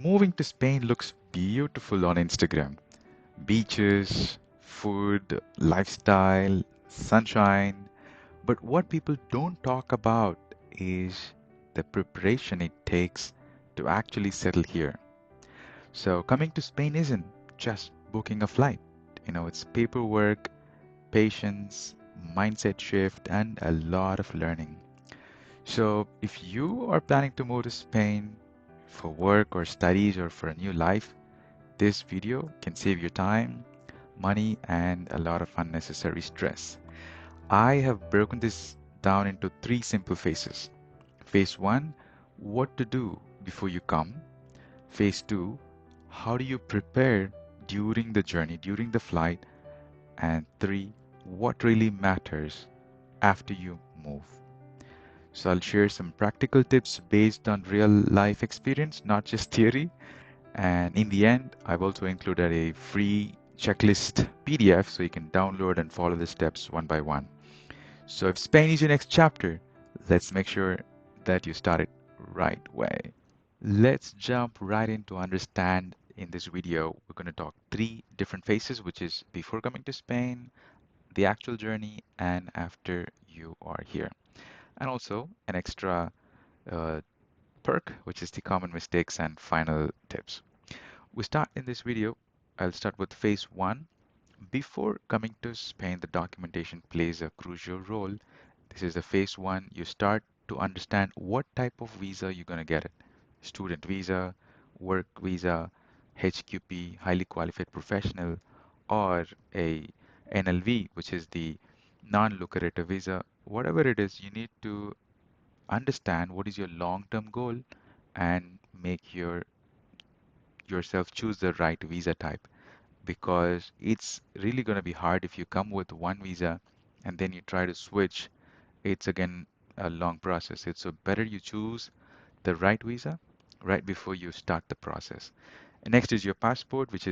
Moving to Spain looks beautiful on Instagram. Beaches, food, lifestyle, sunshine. But what people don't talk about is the preparation it takes to actually settle here. So coming to Spain isn't just booking a flight. It's paperwork, patience, mindset shift, and a lot of learning. So if you are planning to move to Spain for work or studies or for a new life, this video can save you time, money, and a lot of unnecessary stress. I have broken this down into three simple phases. Phase one, what to do before you come. Phase two, how do you prepare during the journey, during the flight. And three, what really matters after you move. So I'll share some practical tips based on real life experience, not just theory. And in the end, I've also included a free checklist PDF so you can download and follow the steps one by one. So if Spain is your next chapter, let's make sure that you start it right way. Let's jump right in to understand in this video. We're going to talk three different phases, which is before coming to Spain, the actual journey, and after you are here. And also an extra uh, perk, which is the common mistakes and final tips. We start in this video. I'll start with phase one. Before coming to Spain, the documentation plays a crucial role. This is the phase one. You start to understand what type of visa you're going to get it. Student visa, work visa, HQP, highly qualified professional, or a NLV, which is the non-lucrative visa. Whatever it is, you need to understand what is your long-term goal and make yourself choose the right visa type, because it's really going to be hard if you come with one visa and then you try to switch. It's again a long process. It's so better you choose the right visa right before you start the process. And next is your passport, which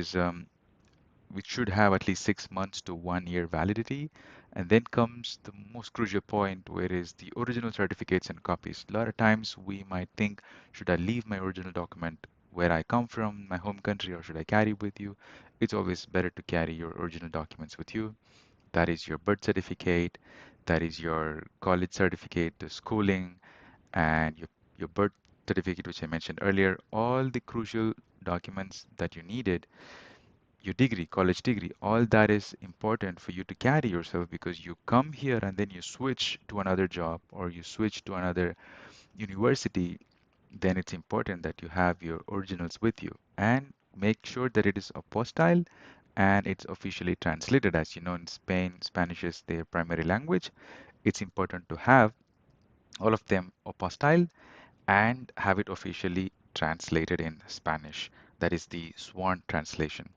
should have at least 6 months to 1 year validity. And then comes the most crucial point, where is the original certificates and copies. A lot of times we might think, should I leave my original document where I come from, my home country, or should I carry with you? It's always better to carry your original documents with you. That is your birth certificate, that is your college certificate, the schooling, and your birth certificate, which I mentioned earlier, all the crucial documents that you needed, your degree, college degree, all that is important for you to carry yourself, because you come here and then you switch to another job or you switch to another university. Then it's important that you have your originals with you and make sure that it is apostille and it's officially translated. As you know, in Spain, Spanish is their primary language. It's important to have all of them apostille and have it officially translated in Spanish. That is the sworn translation.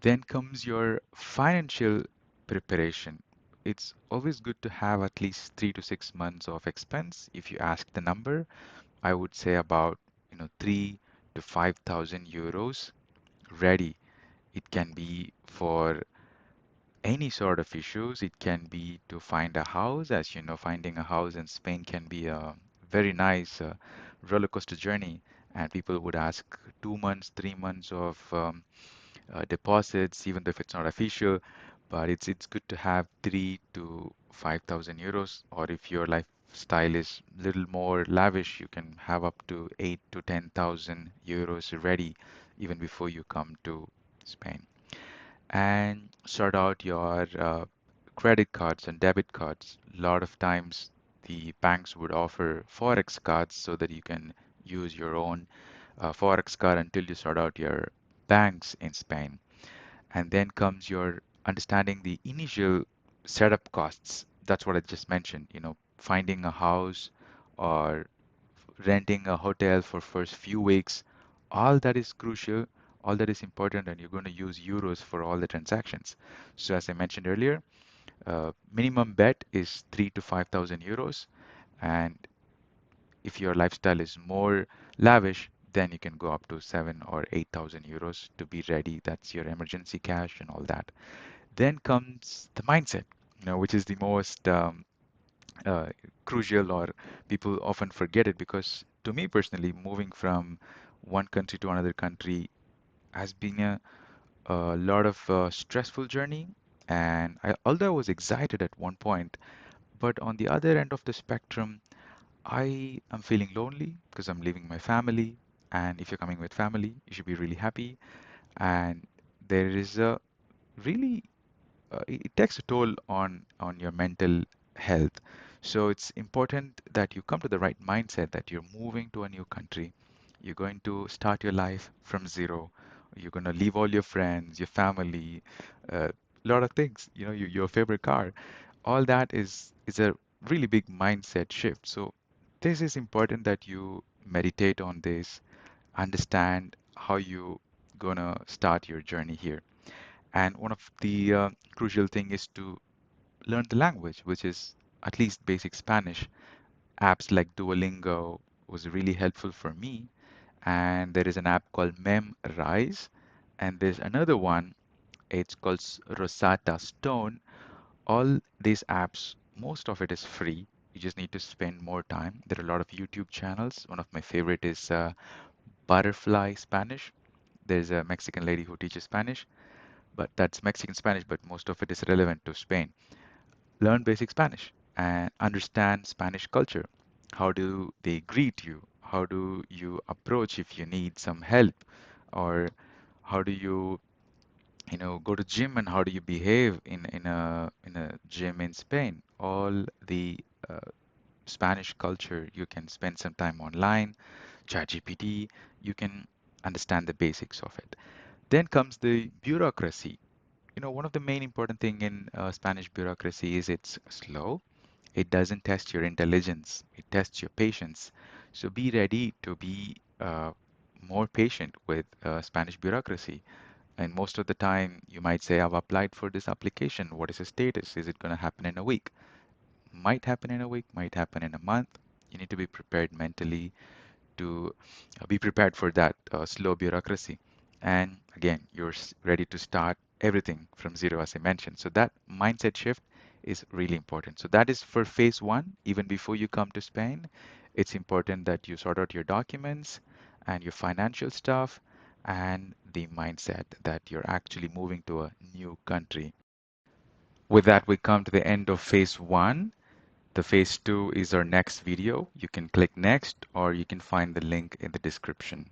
Then comes your financial preparation. It's always good to have at least 3 to 6 months of expense. If you ask the number, I would say about 3 to 5,000 euros ready. It can be for any sort of issues. It can be to find a house. As you know, finding a house in Spain can be a very nice roller coaster journey. And people would ask 2 months, 3 months of deposits, even though if it's not official. But it's good to have 3 to 5,000 euros. Or if your lifestyle is little more lavish, you can have up to 8 to 10,000 euros ready even before you come to Spain. And sort out your credit cards and debit cards. A lot of times the banks would offer forex cards so that you can use your own forex card until you sort out your banks in Spain. And then comes your understanding the initial setup costs. That's what I just mentioned, finding a house or renting a hotel for first few weeks. All that is crucial, all that is important, and you're going to use euros for all the transactions. So as I mentioned earlier, minimum bet is 3 to 5,000 euros. And if your lifestyle is more lavish, then you can go up to 7 or 8,000 euros to be ready. That's your emergency cash and all that. Then comes the mindset, which is the most uh, crucial, or people often forget it, because to me personally, moving from one country to another country has been a lot of stressful journey. And although I was excited at one point, but on the other end of the spectrum, I am feeling lonely because I'm leaving my family. And if you're coming with family, you should be really happy. And there is a really it takes a toll on your mental health. So it's important that you come to the right mindset that you're moving to a new country. You're going to start your life from zero. You're going to leave all your friends, your family, a lot of things, your favorite car. All that is a really big mindset shift. So this is important that you meditate on this, understand how you gonna start your journey here. And one of the crucial thing is to learn the language, which is at least basic Spanish. Apps like Duolingo was really helpful for me. And there is an app called Memrise, and there's another one. It's called Rosetta Stone. All these apps, most of it is free. You just need to spend more time. There are a lot of YouTube channels. One of my favorite is Butterfly Spanish. There's a Mexican lady who teaches Spanish, but that's Mexican Spanish, but most of it is relevant to Spain. Learn basic Spanish and understand Spanish culture. How do they greet you? How do you approach if you need some help? Or how do you go to gym and how do you behave in a gym in Spain? All the Spanish culture, you can spend some time online, ChatGPT, you can understand the basics of it. Then comes the bureaucracy. One of the main important thing in Spanish bureaucracy is it's slow. It doesn't test your intelligence. It tests your patience. So be ready to be more patient with Spanish bureaucracy. And most of the time, you might say, I've applied for this application. What is the status? Is it going to happen in a week? Might happen in a week, might happen in a month. You need to be prepared mentally to be prepared for that slow bureaucracy. And again, you're ready to start everything from zero, as I mentioned. So that mindset shift is really important. So that is for phase one. Even before you come to Spain, it's important that you sort out your documents and your financial stuff and the mindset that you're actually moving to a new country. With that, we come to the end of phase one. The phase two is our next video. You can click next or you can find the link in the description.